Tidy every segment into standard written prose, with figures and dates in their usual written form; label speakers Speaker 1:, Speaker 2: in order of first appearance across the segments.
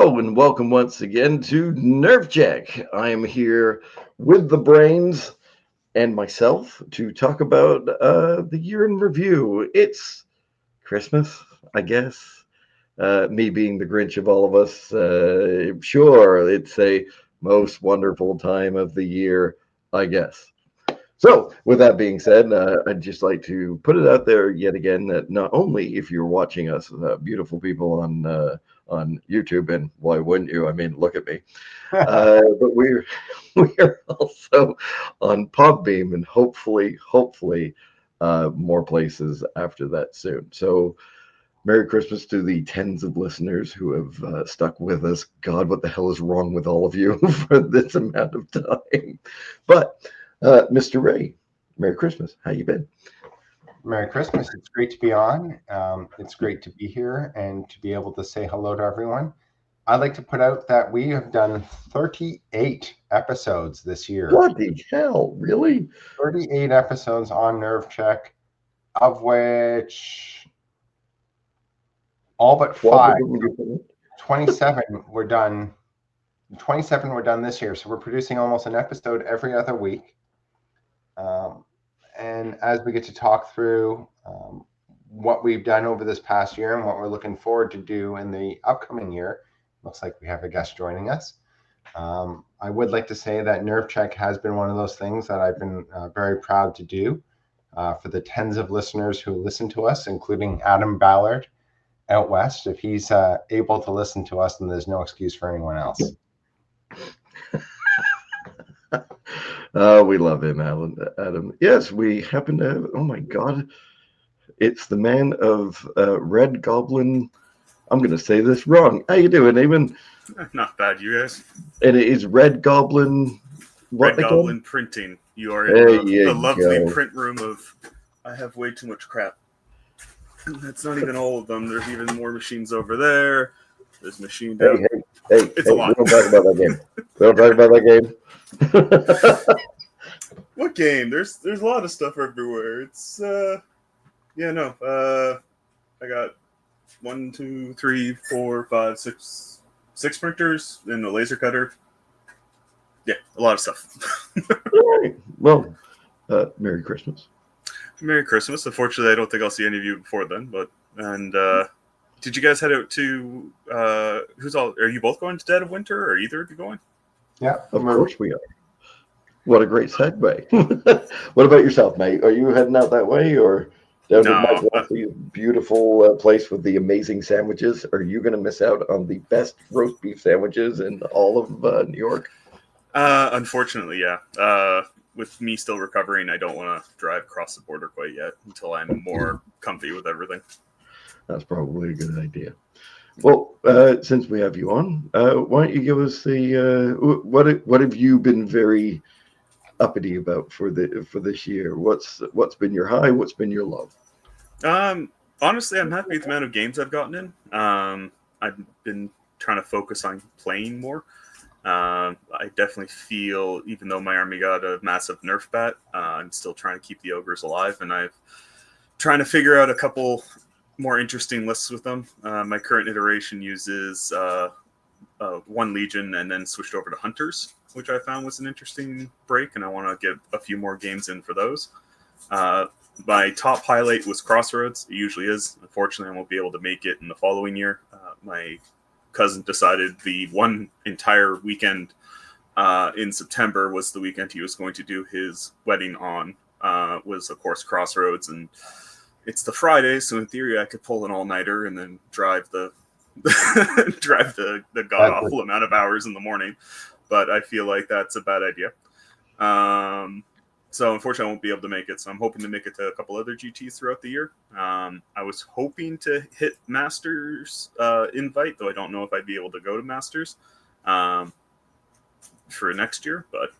Speaker 1: Hello and welcome once again to Nerve Check. I am here with the brains and myself to talk about the year in review. It's Christmas, I guess. Me being the Grinch of all of us, sure, it's a most wonderful time of the year, I guess. So, with that being said, I'd just like to put it out there yet again that not only if you're watching us, beautiful people on YouTube, and why wouldn't you? I mean, look at me. But we're also on Podbeam, and hopefully, more places after that soon. So, Merry Christmas to the tens of listeners who have stuck with us. God, what the hell is wrong with all of you for this amount of time? But Mr. Ray, Merry Christmas. How you been?
Speaker 2: Merry Christmas. It's great to be on. It's great to be here and to be able to say hello to everyone. I'd like to put out that we have done 38 episodes this year.
Speaker 1: Bloody hell, really?
Speaker 2: 38 episodes on Nerve Check, of which all but 5, 27 were done. 27 were done this year. So we're producing almost an episode every other week. And as we get to talk through what we've done over this past year and what we're looking forward to do in the upcoming year, looks like we have a guest joining us. I would like to say that Nerve Check has been one of those things that I've been very proud to do for the tens of listeners who listen to us, including Adam Ballard out west. If he's able to listen to us, then there's no excuse for anyone else.
Speaker 1: We love him, Adam. Yes, we happen to have, oh my God, it's the man of Red Goblin. I'm going to say this wrong. How you doing, Eamon?
Speaker 3: Not bad, you guys.
Speaker 1: And it is Red Goblin.
Speaker 3: Red Goblin Printing. You are in the lovely print room of. I have way too much crap. That's not even all of them. There's even more machines over there. There's machine down.
Speaker 1: Hey!
Speaker 3: A lot.
Speaker 1: We don't talk about that game. We don't talk about that game.
Speaker 3: What game? There's a lot of stuff everywhere. It's I got 1, 2, 3, 4, 5, 6 printers and a laser cutter. Yeah, a lot of stuff.
Speaker 1: All right. Well, Merry Christmas.
Speaker 3: Merry Christmas. Unfortunately, I don't think I'll see any of you before then. Did you guys head out to are you both going to Dead of Winter, or either of you going?
Speaker 2: Yeah,
Speaker 1: of course we are. What a great segue. What about yourself, mate? Are you heading out that way, or down to my beautiful place with the amazing sandwiches? Are you going to miss out on the best roast beef sandwiches in all of New York?
Speaker 3: Unfortunately, yeah. With me still recovering, I don't want to drive across the border quite yet until I'm more comfy with everything.
Speaker 1: That's probably a good idea. Well, since we have you on, why don't you give us the what have you been very uppity about for this year? What's been your high? What's been your low?
Speaker 3: Honestly, I'm happy with the amount of games I've gotten in. I've been trying to focus on playing more. I definitely feel, even though my army got a massive nerf bat, I'm still trying to keep the ogres alive, and I'm trying to figure out a couple more interesting lists with them. My current iteration uses one legion and then switched over to hunters, which I found was an interesting break, and I want to get a few more games in for those. My top highlight was Crossroads. It usually is. Unfortunately, I won't be able to make it in the following year. My cousin decided the one entire weekend in September was the weekend he was going to do his wedding on, was of course Crossroads, and it's the Friday, so in theory I could pull an all-nighter and then drive the god-awful amount of hours in the morning, but I feel like that's a bad idea. So unfortunately I won't be able to make it, so I'm hoping to make it to a couple other GTs throughout the year. I was hoping to hit Masters invite, though I don't know if I'd be able to go to Masters for next year, but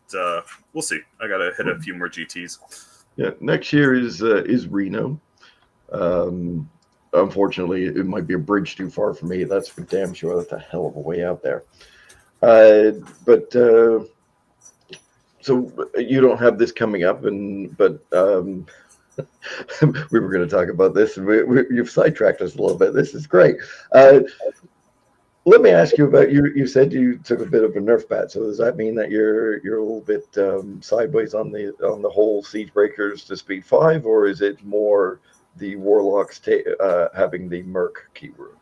Speaker 3: we'll see. I gotta hit a few more GTs.
Speaker 1: Yeah, next year is Reno. Unfortunately, it might be a bridge too far for me. That's for damn sure. That's a hell of a way out there. So you don't have this coming up, but we were going to talk about this, and you've sidetracked us a little bit. This is great. let me ask you about you. You said you took a bit of a nerf bat, so does that mean that you're a little bit sideways on the whole siege breakers to speed 5, or is it more the warlocks having the merc keyword?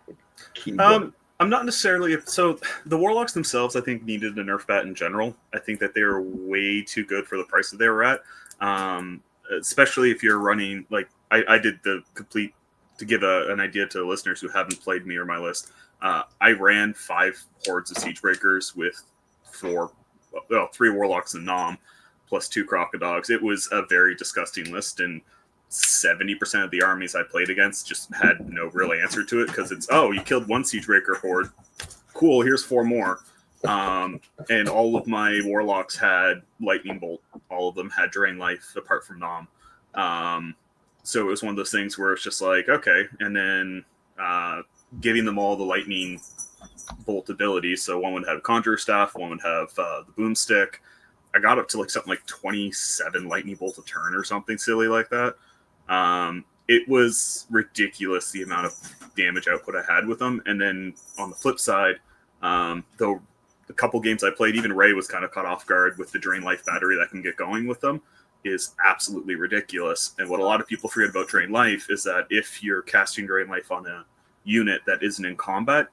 Speaker 3: I'm not necessarily so. The warlocks themselves, I think, needed a nerf bat in general. I think that they were way too good for the price that they were at. Especially if you're running like I did the complete to give an idea to listeners who haven't played me or my list. I ran 5 hordes of siege breakers with 3 warlocks and nom plus 2 crocodogs. It was a very disgusting list, and 70% of the armies I played against just had no real answer to it because it's, oh, you killed 1 siege breaker horde, cool, here's 4 more. And all of my warlocks had lightning bolt. All of them had drain life apart from nom. So it was one of those things where it's just like, okay, and then giving them all the lightning bolt abilities. So one would have conjurer staff, one would have the boomstick. I got up to like something like 27 lightning bolt a turn or something silly like that. It was ridiculous the amount of damage output I had with them. And then on the flip side, though the couple games I played, even Ray was kind of caught off guard with the drain life battery that can get going with them, is absolutely ridiculous. And what a lot of people forget about drain life is that if you're casting drain life on a unit that isn't in combat,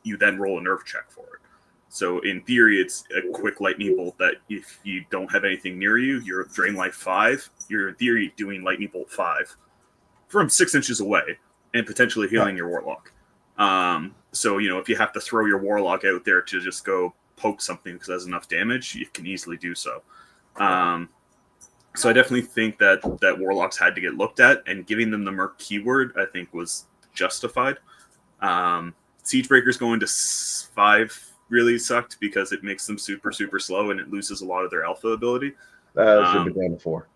Speaker 3: you then roll a nerf check for it. So in theory, it's a quick lightning bolt that if you don't have anything near you, you're drain life 5, you're in theory doing lightning bolt 5 from 6 inches away and potentially healing your warlock. So, if you have to throw your warlock out there to just go poke something because it has enough damage, you can easily do so. So I definitely think that warlocks had to get looked at, and giving them the merc keyword, I think, was justified. Siege breakers going to 5 really sucked because it makes them super, super slow and it loses a lot of their alpha ability.
Speaker 1: Should be down to 4.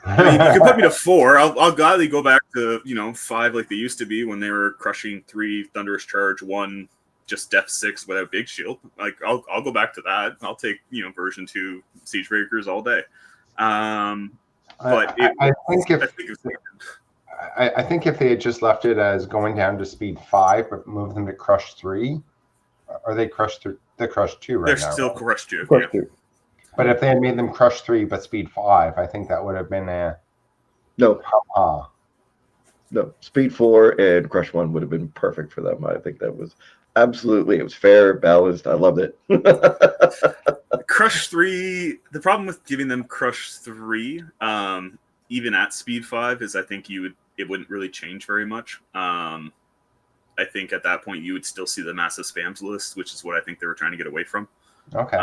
Speaker 3: I mean, you can put me to 4. I'll gladly go back to 5 like they used to be when they were crushing 3 thunderous charge, 1 just def 6 without big shield. Like I'll go back to that. I'll take version 2 siege breakers all day. But
Speaker 2: I think if they had just left it as going down to speed 5 but moved them to crush 3, are they crushed 3? They're crushed 2 right now.
Speaker 3: They're still crushed 2.
Speaker 1: Crush 2.
Speaker 2: But if they had made them crush 3 but speed 5, I think that would have been a
Speaker 1: no. No, speed 4 and crush 1 would have been perfect for them. I think that was absolutely, it was fair, balanced. I loved it.
Speaker 3: Crush 3, the problem with giving them Crush 3, even at speed 5, is I think it wouldn't really change very much. I think at that point you would still see the massive spams list, which is what I think they were trying to get away from.
Speaker 2: Okay.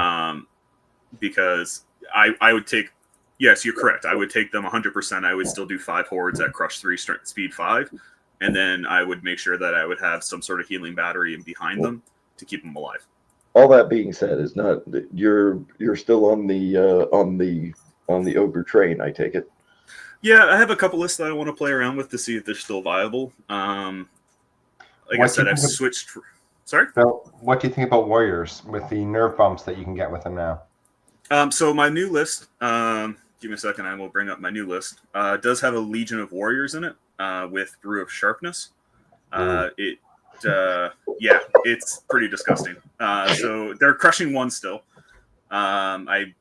Speaker 3: Because I would take, yes, you're correct. I would take them 100%. I would still do 5 hordes at Crush 3, speed 5. And then I would make sure that I would have some sort of healing battery behind them to keep them alive.
Speaker 1: All that being said, is not you're still on the ogre train, I take it.
Speaker 3: Yeah, I have a couple lists that I want to play around with to see if they're still viable. Like I said, I've switched. Sorry?
Speaker 2: So what do you think about Warriors with the nerf bumps that you can get with them now?
Speaker 3: So my new list, give me a second, I will bring up my new list. Does have a Legion of Warriors in it with Brew of Sharpness. It's pretty disgusting. So they're crushing 1 still. I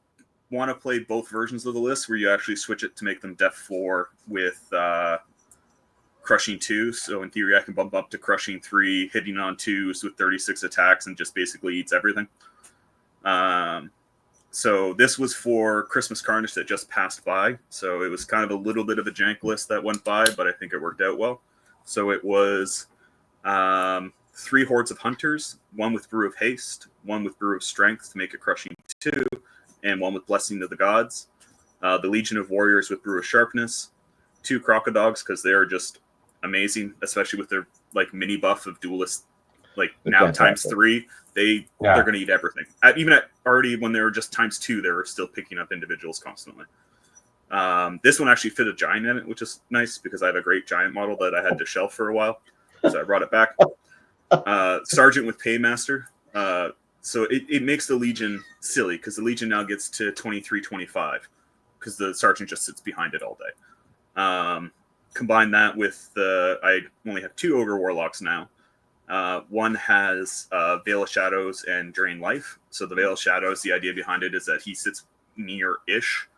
Speaker 3: want to play both versions of the list where you actually switch it to make them def 4 with crushing 2. So in theory, I can bump up to crushing 3, hitting on 2s with 36 attacks, and just basically eats everything. So this was for Christmas Carnage that just passed by. So it was kind of a little bit of a jank list that went by, but I think it worked out well. So it was 3 hordes of hunters, 1 with Brew of Haste, 1 with Brew of Strength to make a crushing 2, and 1 with Blessing of the Gods. The Legion of Warriors with Brew of Sharpness, 2 Crocodogs because they are just amazing, especially with their mini buff of Duelist. Now times 3, they're going to eat everything. Even at already when they were just times 2, they were still picking up individuals constantly. This one actually fit a giant in it, which is nice because I have a great giant model that I had to shelf for a while, so I brought it back. Sergeant with Paymaster. So it makes the Legion silly because the Legion now gets to 23-25 because the Sergeant just sits behind it all day. Combine that with I only have 2 Ogre Warlocks now. One has Veil of Shadows and Drain Life. So the Veil of Shadows, the idea behind it is that he sits near-ish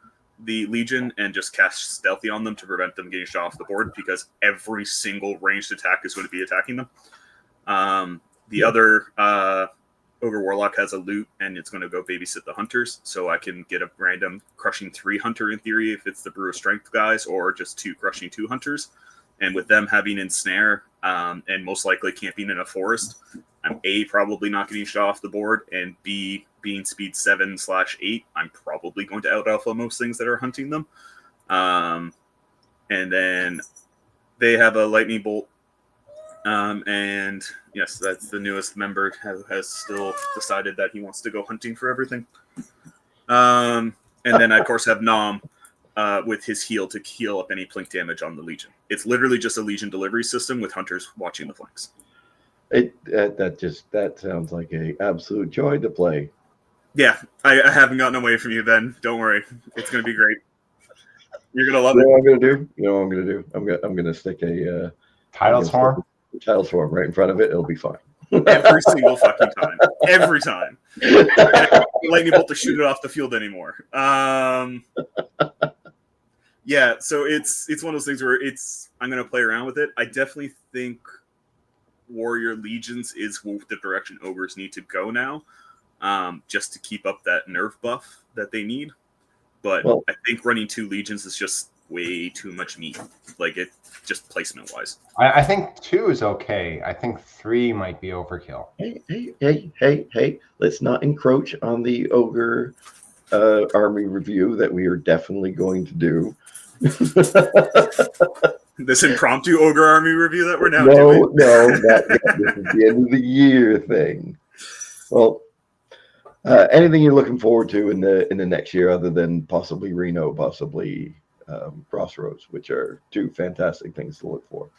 Speaker 3: the Legion and just casts Stealthy on them to prevent them getting shot off the board, because every single ranged attack is going to be attacking them. The other Ogre Warlock has a loot, and it's going to go babysit the Hunters, so I can get a random Crushing 3 Hunter in theory if it's the Brew of Strength guys, or just 2 Crushing 2 Hunters. And with them having Ensnare and most likely camping in a forest, I'm A, probably not getting shot off the board, and B, being speed 7/8, I'm probably going to out-alpha most things that are hunting them. And then they have a Lightning Bolt. And yes, that's the newest member has still decided that he wants to go hunting for everything. And then I, of course, have Nom with his heal to heal up any plink damage on the Legion. It's literally just a Legion delivery system with Hunters watching the flanks.
Speaker 1: That sounds like a absolute joy to play.
Speaker 3: Yeah, I haven't gotten away from you, Ben. Don't worry, it's going to be great. You're going to love it.
Speaker 1: What I'm going to do? You know what I'm going to do? I'm going to stick a
Speaker 2: Tidal Swarm.
Speaker 1: Tidal Swarm right in front of it. It'll be fine.
Speaker 3: Every single fucking time. Every time. Lightning Bolt to shoot it off the field anymore. Yeah, so it's one of those things where I'm going to play around with it. I definitely think Warrior Legions is the direction Ogres need to go now, just to keep up that nerf buff that they need. But I think running 2 Legions is just way too much meat. Like, it just placement-wise.
Speaker 2: I think 2 is okay. I think 3 might be overkill.
Speaker 1: Hey. Let's not encroach on the Ogre army review that we are definitely going to do.
Speaker 3: This impromptu Ogre army review that we're now doing?
Speaker 1: No, not yet. This is the end of the year thing. Well, anything you're looking forward to in the next year, other than possibly Reno, possibly Crossroads, which are 2 fantastic things to look for.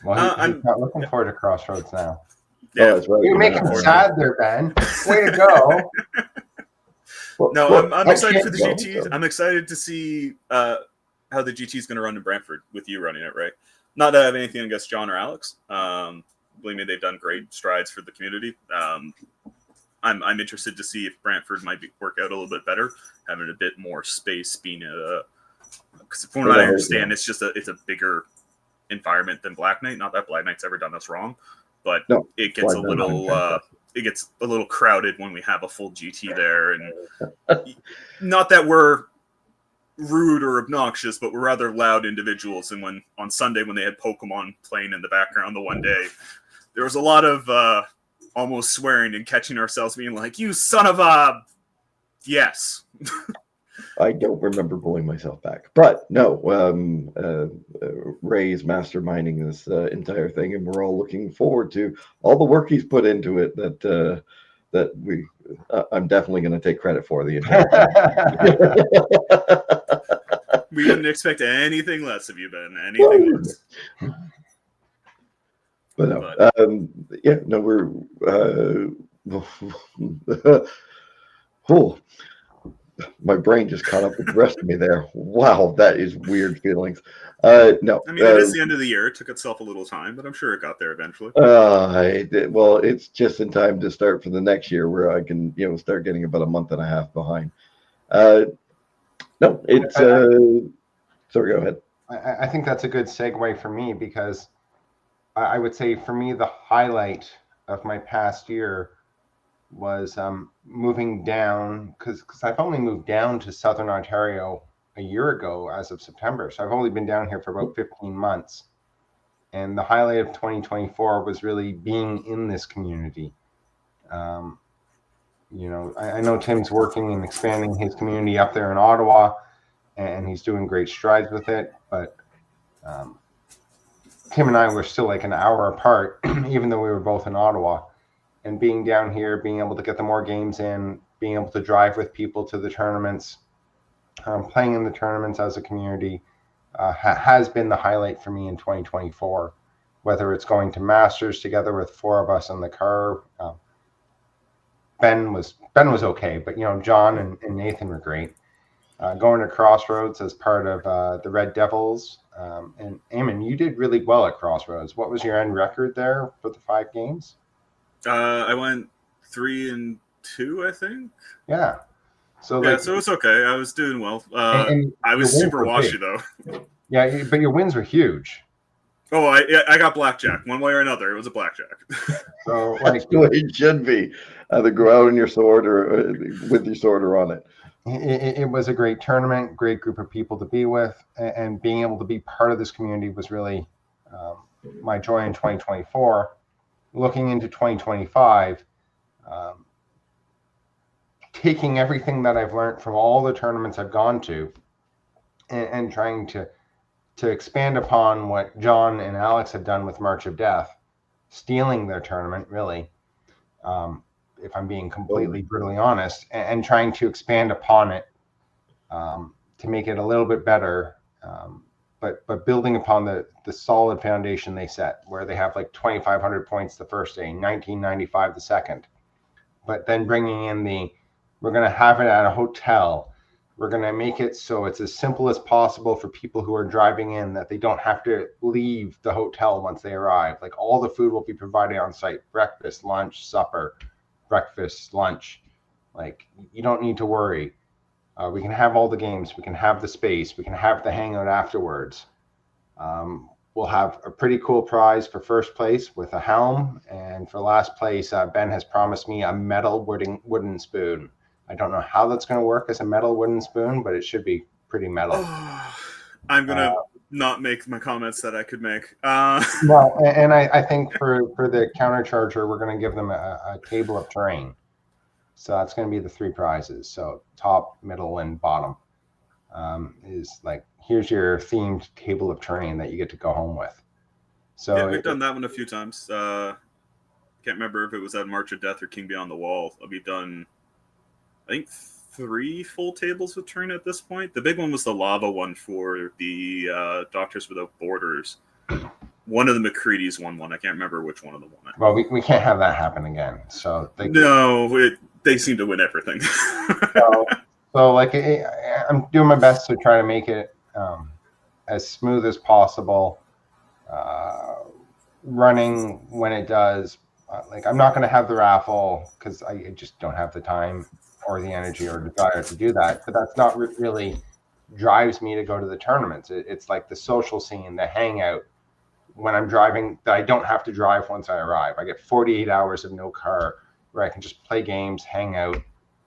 Speaker 2: Well, I'm not looking forward to Crossroads now.
Speaker 3: Yeah,
Speaker 1: that's right.
Speaker 2: You're making me sad there, Ben. Way to go.
Speaker 3: I'm excited for the GT. So. I'm excited to see how the GT is going to run in Brantford with you running it, right? Not that I have anything against John or Alex. Believe me, they've done great strides for the community. I'm interested to see if Brantford might work out a little bit better, having a bit more space, being because from what I understand, it's a bigger environment than Black Knight. Not that Black Knight's ever done us wrong, but it gets a little crowded when we have a full GT there, and not that we're rude or obnoxious, but we're rather loud individuals. And when on Sunday when they had Pokemon playing in the background the one day, there was a lot of almost swearing and catching ourselves being like, "You son of a yes."
Speaker 1: I don't remember pulling myself back, but no, Ray's masterminding this entire thing, and we're all looking forward to all the work he's put into it. That I'm definitely going to take credit for the entire
Speaker 3: time. We didn't expect anything less of you, Ben. Anything less.
Speaker 1: But no, we're oh, my brain just caught up with the rest of me there. Wow, that is weird feelings. No,
Speaker 3: I mean, it is the end of the year. It took itself a little time, but I'm sure it got there eventually.
Speaker 1: Well, it's just in time to start for the next year, where I can, start getting about a month and a half behind. No, it's sorry, go ahead.
Speaker 2: I think that's a good segue for me, because I would say for me the highlight of my past year was moving down, because I've only moved down to Southern Ontario a year ago as of September. So I've only been down here for about 15 months. And the highlight of 2024 was really being in this community. I know Tim's working and expanding his community up there in Ottawa, and he's doing great strides with it. But Tim and I were still like an hour apart, even though we were both in Ottawa. And being down here, being able to get the more games in, being able to drive with people to the tournaments, playing in the tournaments as a community has been the highlight for me in 2024. Whether it's going to Masters together with 4 of us in the car, Ben was okay, but John and Nathan were great. Going to Crossroads as part of the Red Devils And Eamon, you did really well at Crossroads. What was your end record there for the 5 games?
Speaker 3: I went 3-2, I think.
Speaker 2: Yeah. So
Speaker 3: Yeah, so it's okay. I was doing well.
Speaker 2: and
Speaker 3: I
Speaker 2: your
Speaker 3: was
Speaker 2: wins
Speaker 3: super
Speaker 2: were
Speaker 3: washy
Speaker 2: big.
Speaker 3: though.
Speaker 2: Yeah, but your wins were huge.
Speaker 3: Oh, I got blackjack one way or another. It was a blackjack.
Speaker 2: So
Speaker 1: That's the way it should be. Either go out on your sword or with your sword or on it.
Speaker 2: It was a great tournament, great group of people to be with, and being able to be part of this community was really my joy in 2024. Looking into 2025, taking everything that I've learned from all the tournaments I've gone to and trying to expand upon what John and Alex have done with March of Death, stealing their tournament, really, if I'm being completely brutally honest, and trying to expand upon it to make it a little bit better, but building upon the solid foundation they set, where they have like 2,500 points the first day, 1995 the second, but then bringing in we're going to have it at a hotel. We're going to make it so it's as simple as possible for people who are driving in, that they don't have to leave the hotel once they arrive. Like, all the food will be provided on site: breakfast, lunch, supper, breakfast, lunch. Like, you don't need to worry. We can have all the games. We can have the space. We can have the hangout afterwards. We'll have a pretty cool prize for first place with a helm. And for last place, Ben has promised me a metal wooden spoon. I don't know how that's going to work as a metal wooden spoon, but it should be pretty metal.
Speaker 3: I'm going to not make my comments that I could make.
Speaker 2: Well, and I think for the countercharger, we're going to give them a table of terrain. So that's going to be the 3 prizes. So top, middle, and bottom is like, here's your themed table of terrain that you get to go home with. So
Speaker 3: yeah, we've done that one a few times. Can't remember if it was at March of Death or King Beyond the Wall. We've done, I think, 3 full tables with terrain at this point. The big one was the lava one for the Doctors Without Borders. One of the McCready's won one. I can't remember which one of them won it.
Speaker 2: Well, we can't have that happen again. So
Speaker 3: they seem to win everything.
Speaker 2: so like, I'm doing my best to try to make it as smooth as possible. Running when it does. Like, I'm not going to have the raffle because I just don't have the time or the energy or desire to do that. But that's not really drives me to go to the tournaments. It's like the social scene, the hangout. When I'm driving, that I don't have to drive once I arrive. I get 48 hours of no car where I can just play games, hang out,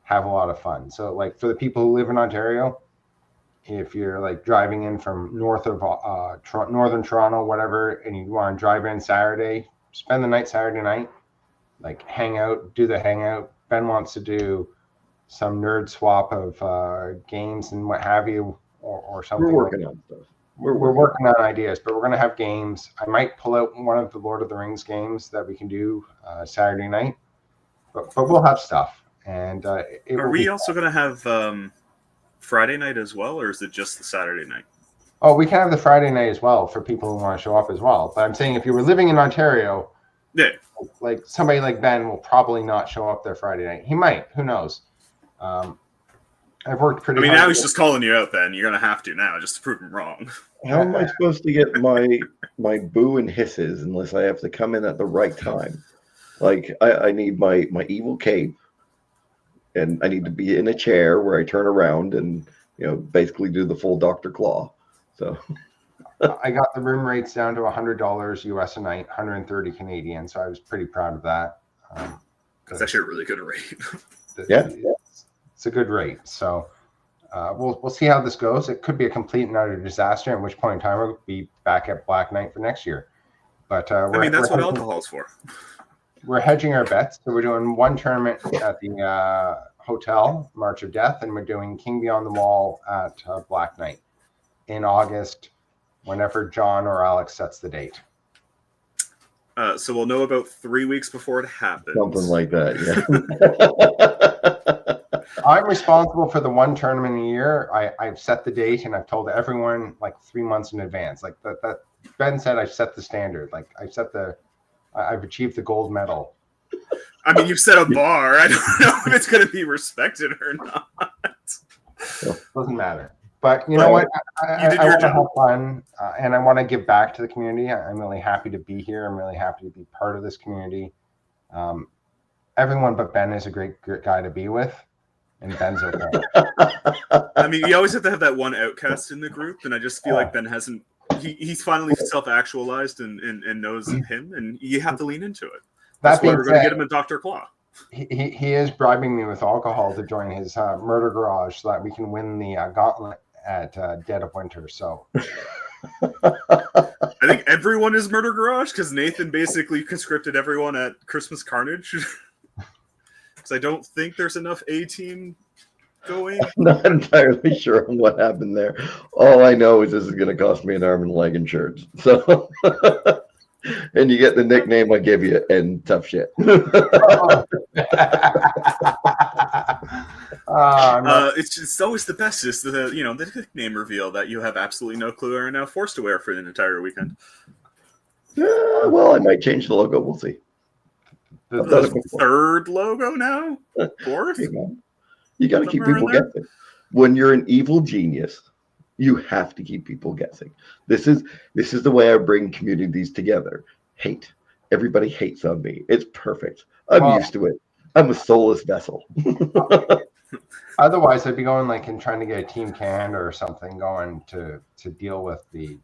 Speaker 2: have a lot of fun. So, like, for the people who live in Ontario, if you're like driving in from north of northern Toronto, whatever, and you want to drive in Saturday, spend the night Saturday night, like, hang out, do the hangout. Ben wants to do some nerd swap of games and what have you, or something.
Speaker 1: We're working on stuff.
Speaker 2: We're working on ideas, but we're going to have games. I might pull out one of the Lord of the Rings games that we can do Saturday night, but we'll have stuff. And
Speaker 3: are we also going to have Friday night as well, or is it just the Saturday night?
Speaker 2: Oh, we can have the Friday night as well for people who want to show up as well. But I'm saying, if you were living in Ontario,
Speaker 3: yeah,
Speaker 2: like somebody like Ben will probably not show up there Friday night. He might. Who knows? I've worked pretty hard.
Speaker 3: Now he's just calling you out, Ben. You're going to have to now, just to prove him wrong.
Speaker 1: How am I supposed to get my boo and hisses unless I have to come in at the right time? Like, I need my evil cape, and I need to be in a chair where I turn around and, basically do the full Dr. Claw. So
Speaker 2: I got the room rates down to $100 US a night, 130 Canadian. So I was pretty proud of that.
Speaker 3: That's actually a really good rate.
Speaker 1: Yeah.
Speaker 2: It's a good rate. So we'll see how this goes. It could be a complete and utter disaster, at which point in time we'll be back at Black Knight for next year. But
Speaker 3: that's what alcohol's for.
Speaker 2: We're hedging our bets. So we're doing one tournament at the hotel, March of Death, and we're doing King Beyond the Wall at Black Knight in August, whenever John or Alex sets the date.
Speaker 3: So we'll know about 3 weeks before it happens.
Speaker 1: Something like that,
Speaker 2: yeah. I'm responsible for the one tournament a year. I've set the date, and I've told everyone like 3 months in advance. Like that Ben said, I've set the standard. Like, I've achieved the gold medal.
Speaker 3: You've set a bar. I don't know if it's going to be respected or not.
Speaker 2: Doesn't matter. But you know what?
Speaker 3: You did
Speaker 2: I
Speaker 3: your
Speaker 2: want to
Speaker 3: job.
Speaker 2: have fun, and I want to give back to the community. I'm really happy to be here. I'm really happy to be part of this community. Everyone but Ben is a great guy to be with, and Ben's okay.
Speaker 3: I mean, you always have to have that one outcast in the group, and I just feel like Ben hasn't. He's finally self-actualized and knows him, and you have to lean into it. That's why we're going to get him a Dr. Claw.
Speaker 2: He is bribing me with alcohol to join his murder garage so that we can win the gauntlet at Dead of Winter. So
Speaker 3: I think everyone is Murder Garage because Nathan basically conscripted everyone at Christmas Carnage. Because I don't think there's enough A-team going.
Speaker 1: I'm not entirely sure on what happened there. All I know is this is going to cost me an arm and leg insurance. So, and you get the nickname I give you and tough shit.
Speaker 3: It's always the best is the nickname reveal that you have absolutely no clue and are now forced to wear for an entire weekend.
Speaker 1: Well, I might change the logo. We'll see.
Speaker 3: The third logo now? Fourth?
Speaker 1: You got to keep people guessing. When you're an evil genius, you have to keep people guessing. This is the way I bring communities together. Hate. Everybody hates on me. It's perfect. I'm used to it. I'm a soulless vessel.
Speaker 2: Otherwise, I'd be going and trying to get a Team Canada or something going to deal with the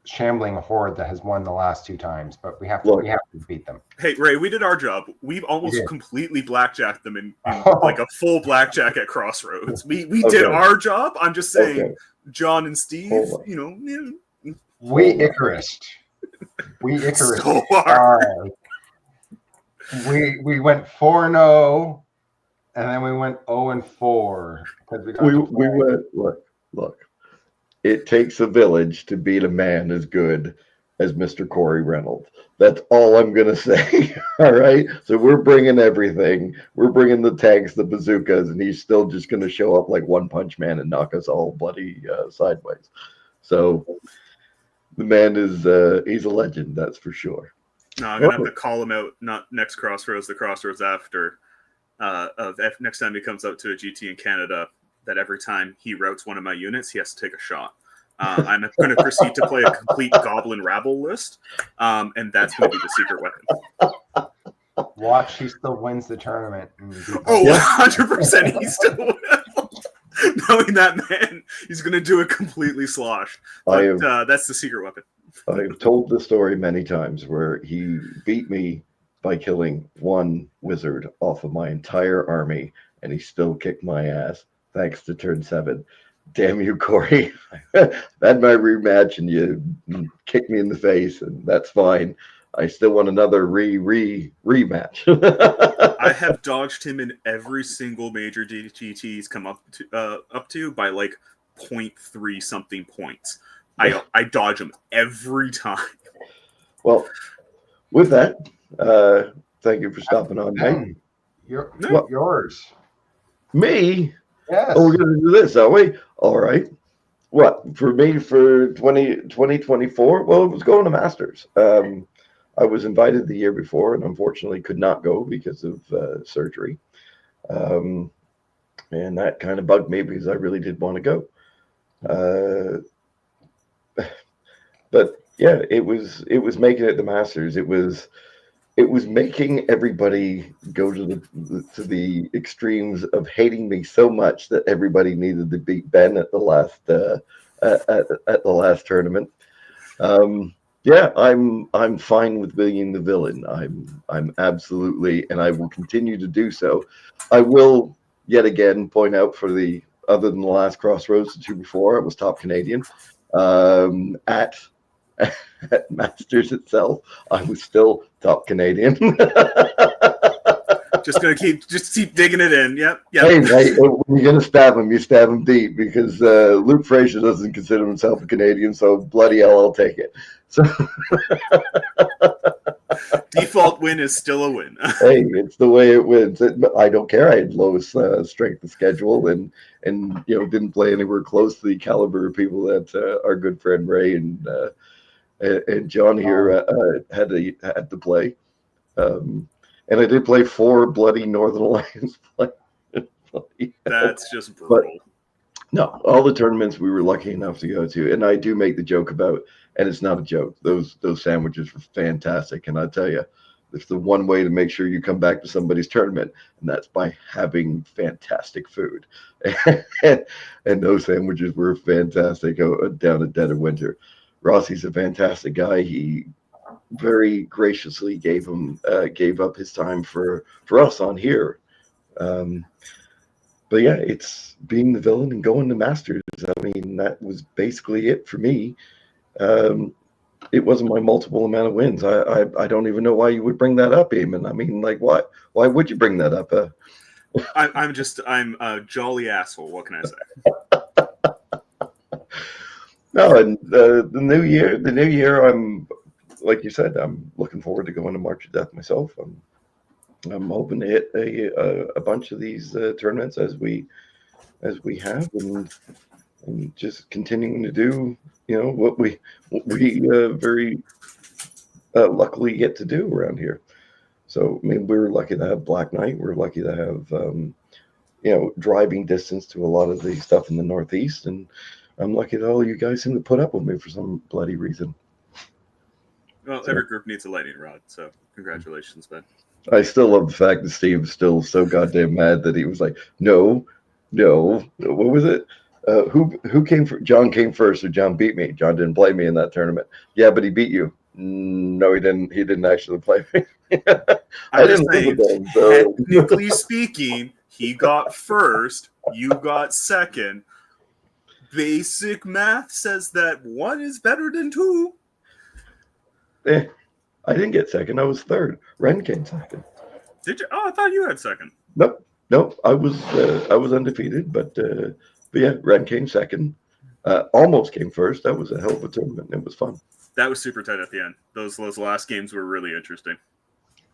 Speaker 2: shambling horde that has won the last 2 times, but we have to beat them.
Speaker 3: Hey Ray, we did our job. We've almost completely blackjacked them in like a full blackjack at Crossroads. We did our job. I'm just saying, John and Steve,
Speaker 2: we Icarus.
Speaker 3: So hard.
Speaker 2: We went 4-0, and then we went 0-4 because
Speaker 1: we went look. It takes a village to beat a man as good as Mr. Corey Reynolds. That's all I'm going to say. All right. So we're bringing everything. We're bringing the tanks, the bazookas, and he's still just going to show up like One Punch Man and knock us all bloody sideways. So the man is he's a legend. That's for sure.
Speaker 3: No, I'm going to have to call him out, not next Crossroads, the Crossroads after. Next time he comes out to a GT in Canada, that every time he routes one of my units, he has to take a shot. I'm going to proceed to play a complete Goblin Rabble list, and that's going to be the secret weapon.
Speaker 2: Watch, he still wins the tournament.
Speaker 3: Oh, 100% he still will. Knowing that man, he's going to do it completely slosh. But that's the secret weapon.
Speaker 1: I've told the story many times where he beat me by killing one wizard off of my entire army, and he still kicked my ass. Thanks to turn 7. Damn you, Corey. I had my rematch and you kicked me in the face, and that's fine. I still want another rematch.
Speaker 3: I have dodged him in every single major GT he's come up to by like 0.3 something points. I dodge him every time.
Speaker 1: Well, with that, thank you for stopping on, mate.
Speaker 2: Yours.
Speaker 1: Me?
Speaker 2: Yes.
Speaker 1: Oh, we're going to do this, are we? All right. What? For me, for 2024? Well, it was going to Masters. I was invited the year before and unfortunately could not go because of surgery. And that kind of bugged me because I really did want to go. But yeah, it was making it the Masters. It was making everybody go to the extremes of hating me so much that everybody needed to beat Ben at the last at the last tournament. Yeah, I'm fine with being the villain. I'm absolutely, and I will continue to do so. I will yet again point out for the other than the last Crossroads, the 2 before, I was top Canadian. At Masters itself, I was still top Canadian.
Speaker 3: Just keep digging it in. Yep.
Speaker 1: Hey, mate, when you're gonna stab him, you stab him deep because Luke Frazier doesn't consider himself a Canadian, so bloody hell, I'll take it. So
Speaker 3: default win is still a win.
Speaker 1: Hey, it's the way it wins. I don't care. I had lowest strength of schedule, and didn't play anywhere close to the caliber of people that our good friend Ray and John here had to play. And I did play 4 bloody Northern Alliance.
Speaker 3: That's just brutal.
Speaker 1: No, all the tournaments we were lucky enough to go to, and I do make the joke about, and it's not a joke. Those sandwiches were fantastic, and I tell you, it's the one way to make sure you come back to somebody's tournament, and that's by having fantastic food. And those sandwiches were fantastic down at Dead of Winter. Rossi's a fantastic guy. He very graciously gave up his time for us on here. Um, but yeah, it's being the villain and going to Masters. I mean, that was basically it for me. Um, it wasn't my multiple amount of wins. I don't even know why you would bring that up, Eamon. I mean, like, what? Why would you bring that up?
Speaker 3: I'm a jolly asshole. What can I say?
Speaker 1: No, and the new year, I'm like you said, I'm looking forward to going to March of Death myself. I'm hoping to hit a bunch of these tournaments as we have, and just continuing to do what we very luckily get to do around here. So I mean, we're lucky to have Black Knight. We're lucky to have driving distance to a lot of the stuff in the Northeast, and I'm lucky that all you guys seem to put up with me for some bloody reason.
Speaker 3: Well, every group needs a lightning rod, so congratulations, Ben.
Speaker 1: I still love the fact that Steve's still so goddamn mad that he was like, no, what was it? Who came for John came first, or John beat me? John didn't play me in that tournament. Yeah, but he beat you. No, he didn't. He didn't actually play me.
Speaker 3: I'm just saying, technically speaking, he got first, you got second. Basic math says that 1 is better than 2.
Speaker 1: I didn't get second. I was third. Ren came second.
Speaker 3: Did you? Oh, I thought you had second.
Speaker 1: Nope. I was undefeated, but yeah, Ren came second. Almost came first. That was a hell of a tournament. It was fun.
Speaker 3: That was super tight at the end. Those last games were really interesting.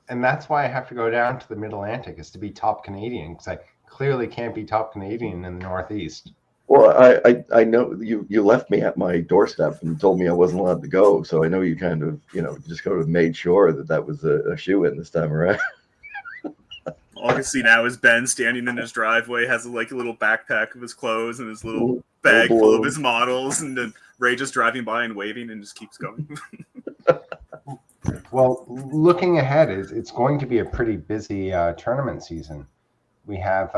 Speaker 2: And that's why I have to go down to the Mid-Atlantic, is to be top Canadian, because I clearly can't be top Canadian in the Northeast.
Speaker 1: Well, I know you left me at my doorstep and told me I wasn't allowed to go, so I know you kind of just kind of made sure that was a shoe-in this time around.
Speaker 3: All I can see now is Ben standing in his driveway, has like a little backpack of his clothes and his little bag full of his models, and then Ray just driving by and waving and just keeps going.
Speaker 2: Well, looking ahead, it's going to be a pretty busy tournament season. We have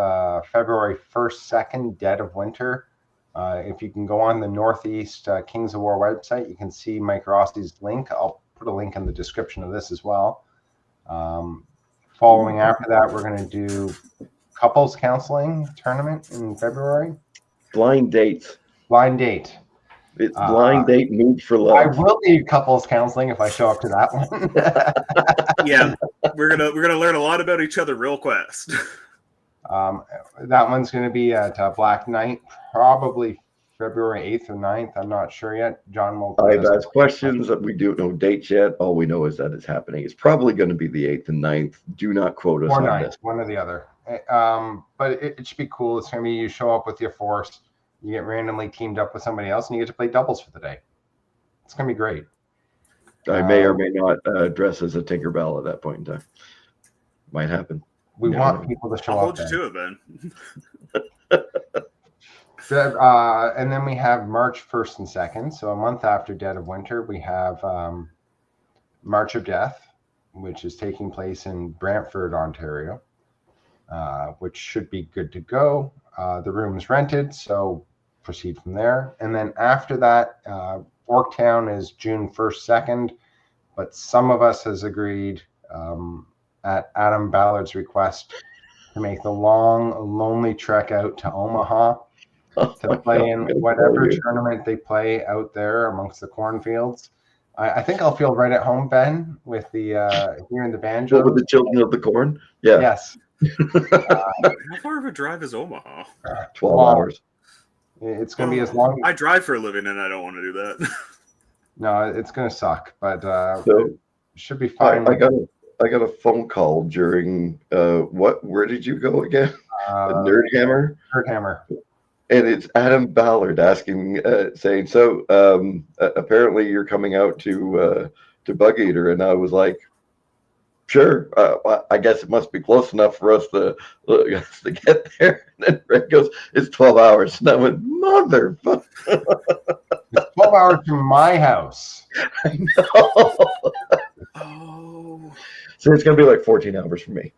Speaker 2: February 1st, 2nd, Dead of Winter. If you can go on the Northeast Kings of War website, you can see Mike Rossi's link. I'll put a link in the description of this as well. Following after that, we're going to do couples counseling tournament in February.
Speaker 1: Blind dates.
Speaker 2: Blind date.
Speaker 1: It's blind date mood for love.
Speaker 2: I will need couples counseling if I show up to that one.
Speaker 3: Yeah, we're gonna learn a lot about each other real fast.
Speaker 2: That one's going to be at Black Knight, probably February 8th or 9th. I'm not sure yet. John will.
Speaker 1: I've asked questions. We don't know dates yet. All we know is that it's happening. It's probably going to be the 8th and 9th. Do not quote us
Speaker 2: or
Speaker 1: on
Speaker 2: 9th,
Speaker 1: this.
Speaker 2: one or the other. But it should be cool. It's going to be you show up with your force, you get randomly teamed up with somebody else, and you get to play doubles for the day. It's going to be great.
Speaker 1: I may or may not dress as a Tinkerbell at that point in time. Might happen.
Speaker 2: We want people to show
Speaker 3: I'll
Speaker 2: up.
Speaker 3: hold you to it, Ben.
Speaker 2: And then we have March 1st and 2nd. So a month after Dead of Winter, we have March of Death, which is taking place in Brantford, Ontario, which should be good to go. The room is rented, so proceed from there. And then after that, Orktown is June 1st, 2nd, but some of us has agreed at Adam Ballard's request to make the long, lonely trek out to Omaha to play in whatever tournament they play out there amongst the cornfields. I think I'll feel right at home, Ben, with the hearing the banjo.
Speaker 1: With the children of the corn? Yeah.
Speaker 2: Yes.
Speaker 3: How far of a drive is Omaha?
Speaker 1: 12 hours.
Speaker 2: It's going to be as long.
Speaker 3: I drive for a living, and I don't want to do that.
Speaker 2: No, it's going to suck, but
Speaker 1: So,
Speaker 2: it should be fine.
Speaker 1: I got a phone call during where did you go again? Nerdhammer.
Speaker 2: Nerdhammer.
Speaker 1: And it's Adam Ballard asking, saying, so apparently you're coming out to Bug Eater, and I was like, Sure. I guess it must be close enough for us to get there. And then Red goes, it's 12 hours. And I went, motherfucker.
Speaker 2: It's 12 hours from my house.
Speaker 1: I know.
Speaker 3: Oh,
Speaker 1: So it's going to be like 14 hours for me.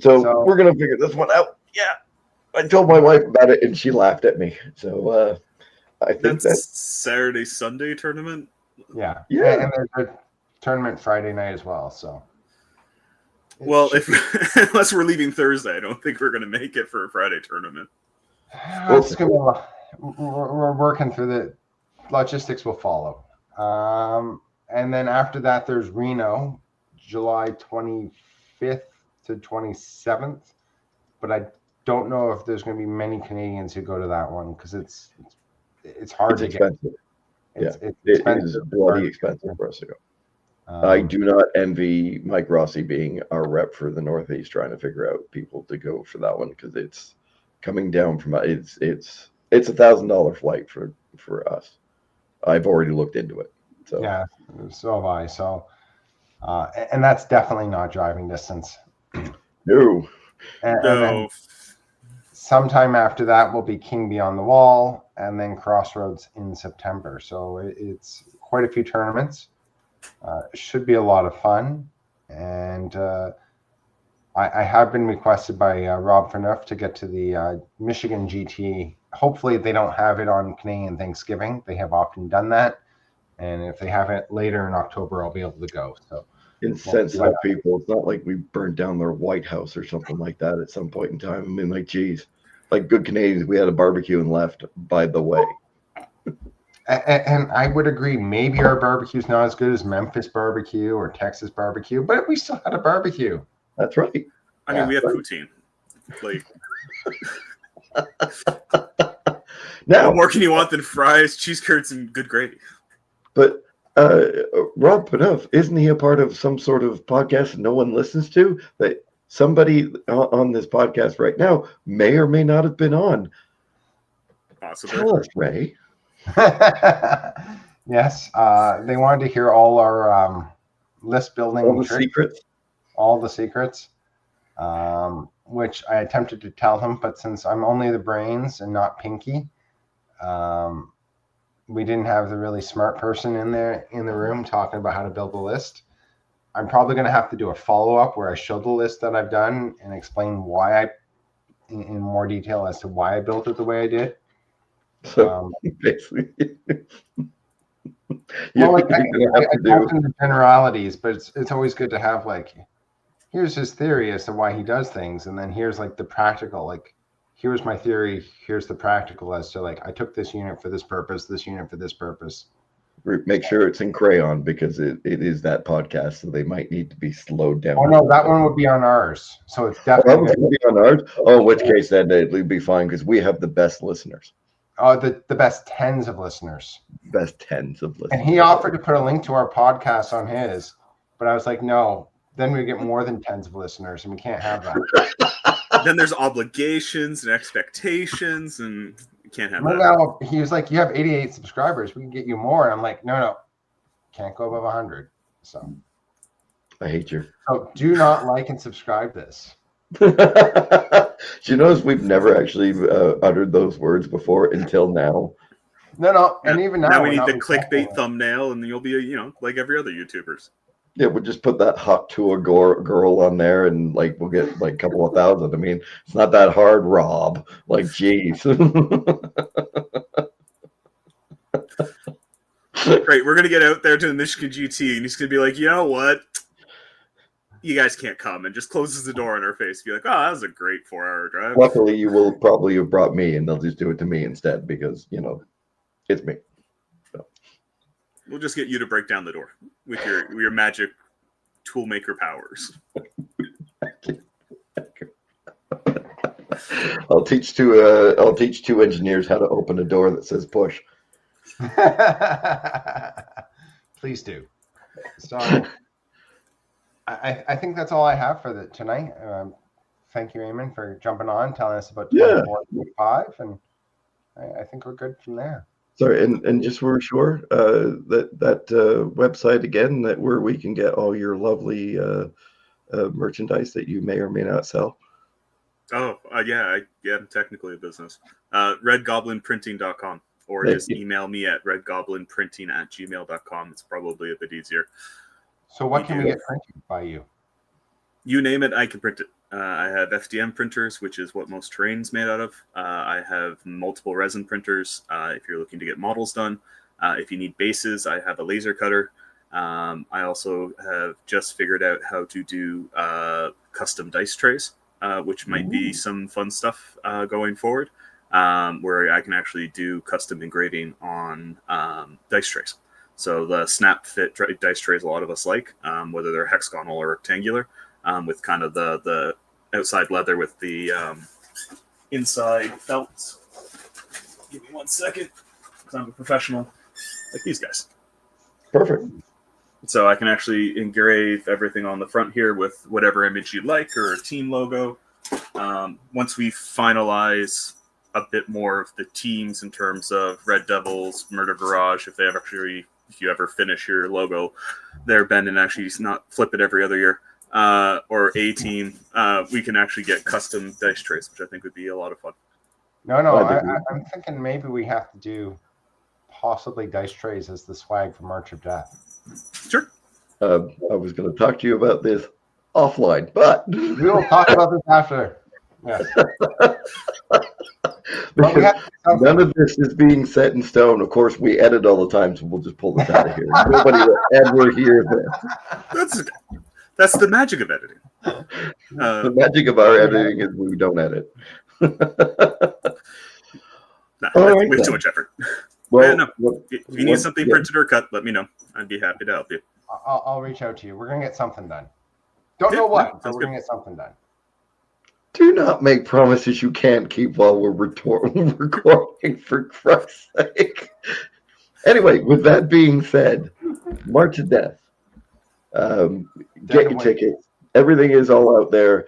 Speaker 1: So we're
Speaker 2: So
Speaker 1: going to figure this one out. Yeah. I told my wife about it and she laughed at me. So I think
Speaker 3: that's
Speaker 1: that,
Speaker 3: Saturday Sunday tournament.
Speaker 2: yeah,
Speaker 1: yeah.
Speaker 2: and there's a tournament Friday night as well. So
Speaker 3: Well, if unless we're leaving Thursday, I don't think we're going to make it for a Friday tournament.
Speaker 2: it's gonna be a lot. We're working through the logistics. Will follow, and then after that, there's Reno, July 25th to 27th. But I don't know if there's going to be many Canadians who go to that one because it's hard
Speaker 1: It's
Speaker 2: to get.
Speaker 1: expensive.
Speaker 2: It's
Speaker 1: It
Speaker 2: expensive.
Speaker 1: is bloody expensive for us to go. I do not envy Mike Rossi being our rep for the Northeast, trying to figure out people to go for that one because it's coming down from it's $1,000 flight for us. I've already looked into it. So
Speaker 2: Yeah, so have I. So, and that's definitely not driving distance.
Speaker 1: no,
Speaker 2: And then
Speaker 3: No,
Speaker 2: sometime after that will be King Beyond the Wall, and then Crossroads in September. So it's quite a few tournaments. It should be a lot of fun, and I have been requested by Rob Fernuff to get to the Michigan GT. Hopefully, they don't have it on Canadian Thanksgiving. They have often done that, and if they have it later in October, I'll be able to go. So
Speaker 1: insensitive people. It's not like we burned down their White House or something like that at some point in time. I mean, like, geez, like good Canadians, we had a barbecue and left. By the way,
Speaker 2: and I would agree. Maybe our barbecue's not as good as Memphis barbecue or Texas barbecue, but we still had a barbecue.
Speaker 1: that's right.
Speaker 3: I mean we have poutine. Like,
Speaker 1: Now,
Speaker 3: what more can you want than fries, cheese curds, and good gravy?
Speaker 1: but Rob Panuff, isn't he a part of some sort of podcast no one listens to that somebody on this podcast right now may or may not have been on?
Speaker 3: Possibly.
Speaker 1: Tell us, Ray.
Speaker 2: Yes, they wanted to hear all our list building
Speaker 1: All the
Speaker 2: tricks,
Speaker 1: secrets.
Speaker 2: all the secrets, which I attempted to tell him, but since I'm only the brains and not Pinky, we didn't have the really smart person in there in the room talking about how to build a list. I'm probably going to have to do a follow-up where I show the list that I've done and explain why in more detail as to why I built it the way I did.
Speaker 1: So basically,
Speaker 2: Well, like, I talked in the generalities, but it's always good to have like, here's his theory as to why he does things, and then here's like the practical, like, here's my theory, here's the practical as to like, I took this unit for this purpose, this unit for this purpose.
Speaker 1: make sure it's in crayon because it is that podcast, so they might need to be slowed down.
Speaker 2: Oh no, that one would be on ours, so it's
Speaker 1: that
Speaker 2: definitely
Speaker 1: one's going to be on ours. Oh, in which case then it'll be fine because we have the best listeners.
Speaker 2: the best tens of listeners.
Speaker 1: Best tens of listeners.
Speaker 2: And he offered to put a link to our podcast on his, but I was like, no, then we get more than tens of listeners, and we can't have that.
Speaker 3: Then there's obligations and expectations, and you can't have that.
Speaker 2: Now he was like, you have 88 subscribers, we can get you more. And I'm like, no, can't go above 100. So
Speaker 1: I hate you.
Speaker 2: So do not like and subscribe this.
Speaker 1: Do you notice we've never actually uttered those words before until now?
Speaker 2: No, and even now
Speaker 3: we need the clickbait thumbnail, and you'll be, like every other YouTubers.
Speaker 1: Yeah, we'll just put that Huck to a girl on there, and like we'll get like a couple of thousand. I mean, it's not that hard, Rob. Like, geez.
Speaker 3: Great, we're gonna get out there to the Michigan GT, and he's gonna be like, you know what? You guys can't come, and just closes the door in our face. Be like, oh, that was a great 4-hour drive.
Speaker 1: Luckily, you will probably have brought me, and they'll just do it to me instead because it's me. So.
Speaker 3: We'll just get you to break down the door with your magic toolmaker powers.
Speaker 1: I'll teach two engineers how to open a door that says push.
Speaker 2: Please do. So I think that's all I have for tonight. Thank you, Eamon, for jumping on, telling us about 24-25, and I think we're good from there.
Speaker 1: Sorry, and just so we're sure, that website again, that where we can get all your lovely merchandise that you may or may not sell.
Speaker 3: Oh, yeah, I'm technically a business. RedGoblinPrinting.com, or
Speaker 1: Thank
Speaker 3: just
Speaker 1: you.
Speaker 3: email me at redgoblinprinting@gmail.com. It's probably a bit easier.
Speaker 2: So what can we get printed by you?
Speaker 3: You name it, I can print it. I have FDM printers, which is what most terrain's made out of. I have multiple resin printers if you're looking to get models done. If you need bases, I have a laser cutter. I also have just figured out how to do custom dice trays, which might be some fun stuff going forward, where I can actually do custom engraving on dice trays. So the snap fit dice trays a lot of us like, whether they're hexagonal or rectangular. With kind of the outside leather with the inside felt. Give me 1 second, because I'm a professional like these guys.
Speaker 1: Perfect.
Speaker 3: So I can actually engrave everything on the front here with whatever image you'd like or a team logo. Once we finalize a bit more of the teams in terms of Red Devils, Murder Garage, if you ever finish your logo there, Ben, and actually not flip it every other year. Or a team, we can actually get custom dice trays, which I think would be a lot of fun.
Speaker 2: No, I'm thinking maybe we have to do possibly dice trays as the swag for March of Death.
Speaker 3: Sure.
Speaker 1: I was going to talk to you about this offline, but
Speaker 2: we will talk about this after. Yes.
Speaker 1: None of this is being set in stone. Of course, we edit all the time, so we'll just pull this out of here. Nobody will ever hear this.
Speaker 3: That's the magic of editing.
Speaker 1: The magic of our editing is we don't edit.
Speaker 3: Way too much effort.
Speaker 1: Well,
Speaker 3: no. If you need something printed or cut, let me know. I'd be happy to help you.
Speaker 2: I'll reach out to you. We're going to get something done. Don't know what, but we're going to get something done.
Speaker 1: Do not make promises you can't keep while we're recording, for Christ's sake. Anyway, with that being said, March of Death. Get your tickets. Everything is all out there.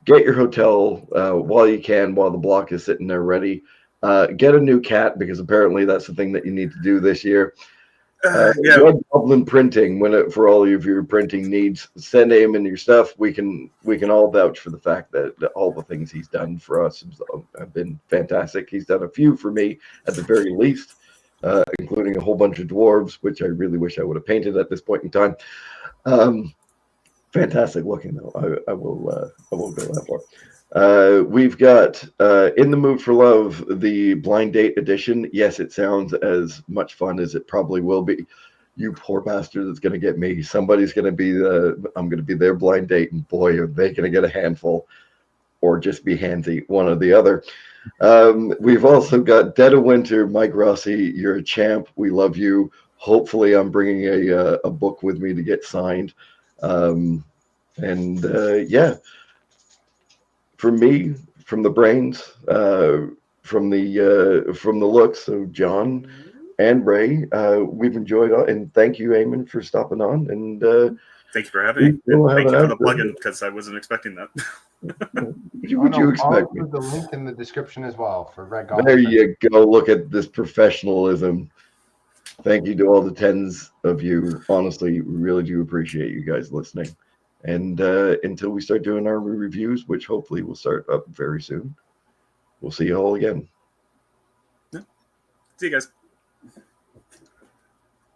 Speaker 1: Get your hotel while you can, while the block is sitting there ready. Get a new cat, because apparently that's the thing that you need to do this year. Red Goblin Printing, for all of your printing needs, send Eamon your stuff. We can all vouch for the fact that all the things he's done for us have been fantastic. He's done a few for me at the very least, including a whole bunch of dwarves, which I really wish I would have painted at this point in time. Fantastic looking though. I will go that far. We've got In the Mood for Love, the blind date edition. Yes, it sounds as much fun as it probably will be. You poor bastard that's going to get me. Somebody's going to be I'm going to be their blind date, and boy, are they going to get a handful or just be handsy, one or the other. We've also got Dead of Winter. Mike Rossi, you're a champ. We love you. Hopefully I'm bringing a book with me to get signed. For me, from the brains, from the looks of John and Ray, we've enjoyed it, and thank you, Eamon, for stopping on. And
Speaker 3: thank you for having me. Thank you for the plug-in, because I wasn't expecting that.
Speaker 1: Would you expect me?
Speaker 2: I'll put the link in the description as well for Red Goblin.
Speaker 1: There you go. Look at this professionalism. Thank you to all the tens of you. Honestly, we really do appreciate you guys listening. And until we start doing our reviews, which hopefully will start up very soon, we'll see you all again.
Speaker 3: Yeah. See you guys.